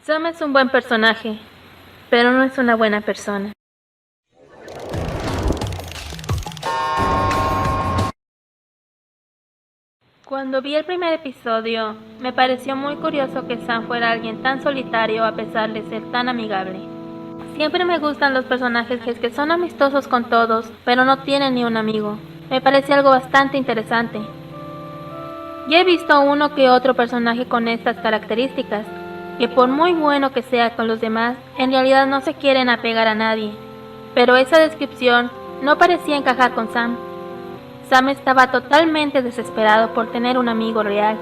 Sam es un buen personaje, pero no es una buena persona. Cuando vi el primer episodio, me pareció muy curioso que Sam fuera alguien tan solitario a pesar de ser tan amigable. Siempre me gustan los personajes que son amistosos con todos, pero no tienen ni un amigo. Me parece algo bastante interesante. Ya he visto uno que otro personaje con estas características, que por muy bueno que sea con los demás, en realidad no se quieren apegar a nadie. Pero esa descripción no parecía encajar con Sam. Sam estaba totalmente desesperado por tener un amigo real,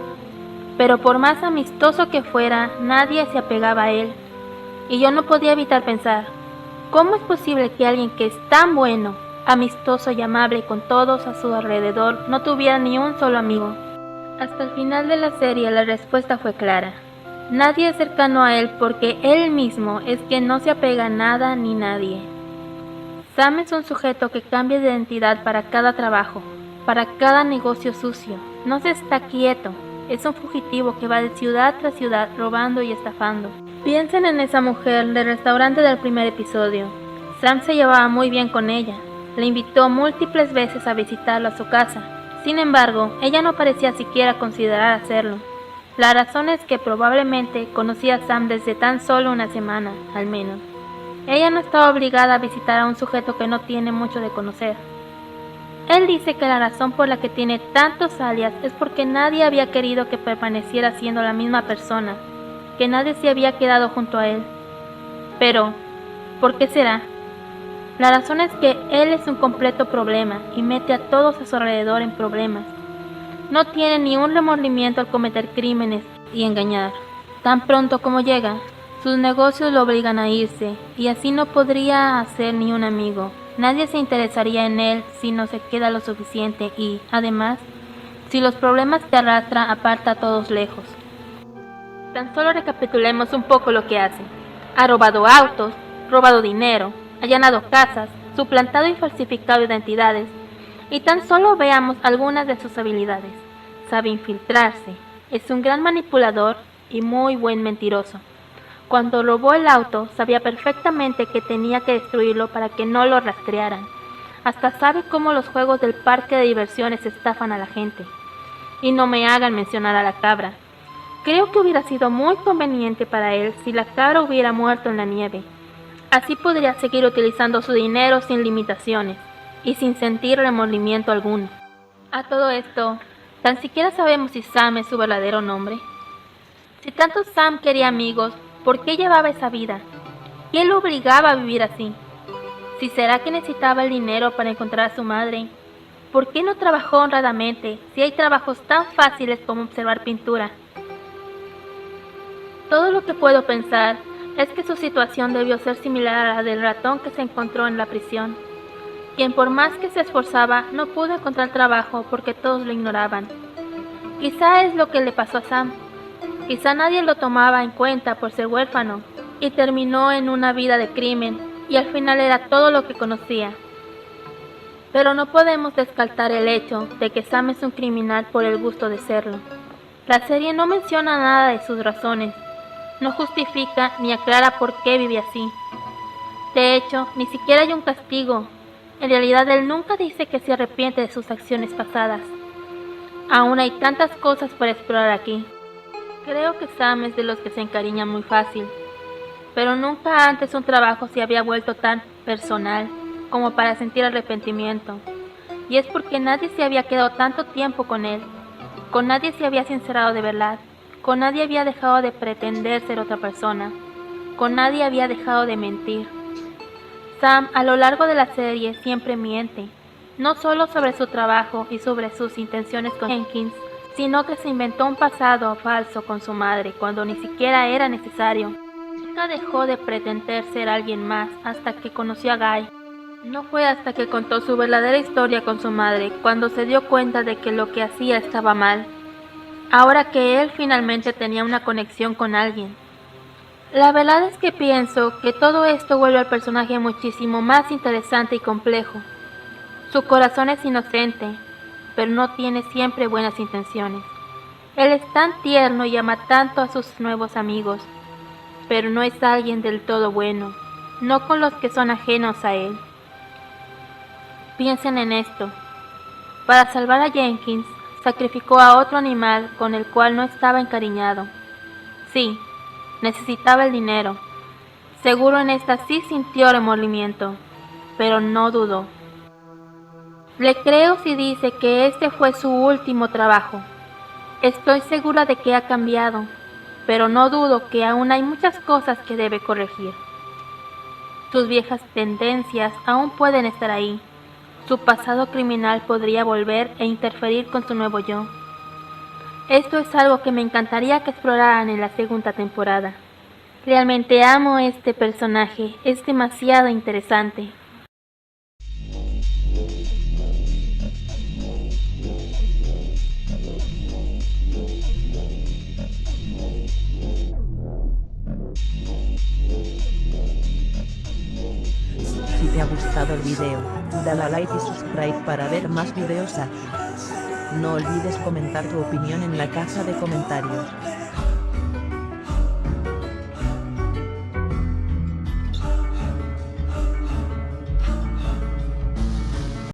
pero por más amistoso que fuera, nadie se apegaba a él. Y yo no podía evitar pensar, ¿cómo es posible que alguien que es tan bueno, amistoso y amable con todos a su alrededor no tuviera ni un solo amigo? Hasta el final de la serie la respuesta fue clara. Nadie es cercano a él porque él mismo es quien no se apega a nada ni nadie. Sam es un sujeto que cambia de identidad para cada trabajo, para cada negocio sucio. No se está quieto, es un fugitivo que va de ciudad tras ciudad robando y estafando. Piensen en esa mujer del restaurante del primer episodio. Sam se llevaba muy bien con ella, le invitó múltiples veces a visitarlo a su casa. Sin embargo, ella no parecía siquiera considerar hacerlo. La razón es que probablemente conocía a Sam desde tan solo una semana, al menos. Ella no estaba obligada a visitar a un sujeto que no tiene mucho de conocer. Él dice que la razón por la que tiene tantos alias es porque nadie había querido que permaneciera siendo la misma persona, que nadie se había quedado junto a él. Pero, ¿por qué será? La razón es que él es un completo problema y mete a todos a su alrededor en problemas. No tiene ni un remordimiento al cometer crímenes y engañar. Tan pronto como llega, sus negocios lo obligan a irse y así no podría hacer ni un amigo. Nadie se interesaría en él si no se queda lo suficiente y, además, si los problemas que arrastra aparta a todos lejos. Tan solo recapitulemos un poco lo que hace. Ha robado autos, robado dinero, allanado casas, suplantado y falsificado identidades, y tan solo veamos algunas de sus habilidades. Sabe infiltrarse, es un gran manipulador y muy buen mentiroso. Cuando robó el auto, sabía perfectamente que tenía que destruirlo para que no lo rastrearan. Hasta sabe cómo los juegos del parque de diversiones estafan a la gente. Y no me hagan mencionar a la cabra. Creo que hubiera sido muy conveniente para él si la cabra hubiera muerto en la nieve. Así podría seguir utilizando su dinero sin limitaciones y sin sentir remordimiento alguno. A todo esto, tan siquiera sabemos si Sam es su verdadero nombre. Si tanto Sam quería amigos, ¿por qué llevaba esa vida? ¿Quién lo obligaba a vivir así? Si será que necesitaba el dinero para encontrar a su madre, ¿por qué no trabajó honradamente si hay trabajos tan fáciles como observar pintura? Todo lo que puedo pensar es que su situación debió ser similar a la del ratón que se encontró en la prisión, quien por más que se esforzaba no pudo encontrar trabajo porque todos lo ignoraban. Quizá es lo que le pasó a Sam. Quizá nadie lo tomaba en cuenta por ser huérfano y terminó en una vida de crimen y al final era todo lo que conocía. Pero no podemos descartar el hecho de que Sam es un criminal por el gusto de serlo. La serie no menciona nada de sus razones, no justifica ni aclara por qué vive así. De hecho, ni siquiera hay un castigo. En realidad él nunca dice que se arrepiente de sus acciones pasadas. Aún hay tantas cosas para explorar aquí. Creo que Sam es de los que se encariña muy fácil, pero nunca antes un trabajo se había vuelto tan personal como para sentir arrepentimiento. Y es porque nadie se había quedado tanto tiempo con él, con nadie se había sincerado de verdad, con nadie había dejado de pretender ser otra persona, con nadie había dejado de mentir. Sam a lo largo de la serie siempre miente, no solo sobre su trabajo y sobre sus intenciones con Jenkins, sino que se inventó un pasado falso con su madre cuando ni siquiera era necesario. Nunca dejó de pretender ser alguien más hasta que conoció a Guy. No fue hasta que contó su verdadera historia con su madre cuando se dio cuenta de que lo que hacía estaba mal, ahora que él finalmente tenía una conexión con alguien. La verdad es que pienso que todo esto vuelve al personaje muchísimo más interesante y complejo. Su corazón es inocente, pero no tiene siempre buenas intenciones. Él es tan tierno y ama tanto a sus nuevos amigos. pero no es alguien del todo bueno, no con los que son ajenos a él. Piensen en esto. Para salvar a Jenkins, sacrificó a otro animal con el cual no estaba encariñado. Sí, necesitaba el dinero. Seguro en esta sí sintió remordimiento, pero no dudó. Le creo si dice que este fue su último trabajo. Estoy segura de que ha cambiado, pero no dudo que aún hay muchas cosas que debe corregir. Sus viejas tendencias aún pueden estar ahí. Su pasado criminal podría volver e interferir con su nuevo yo. Esto es algo que me encantaría que exploraran en la segunda temporada. Realmente amo este personaje, es demasiado interesante. Si te ha gustado el video, dale a like y subscribe para ver más videos aquí. No olvides comentar tu opinión en la caja de comentarios.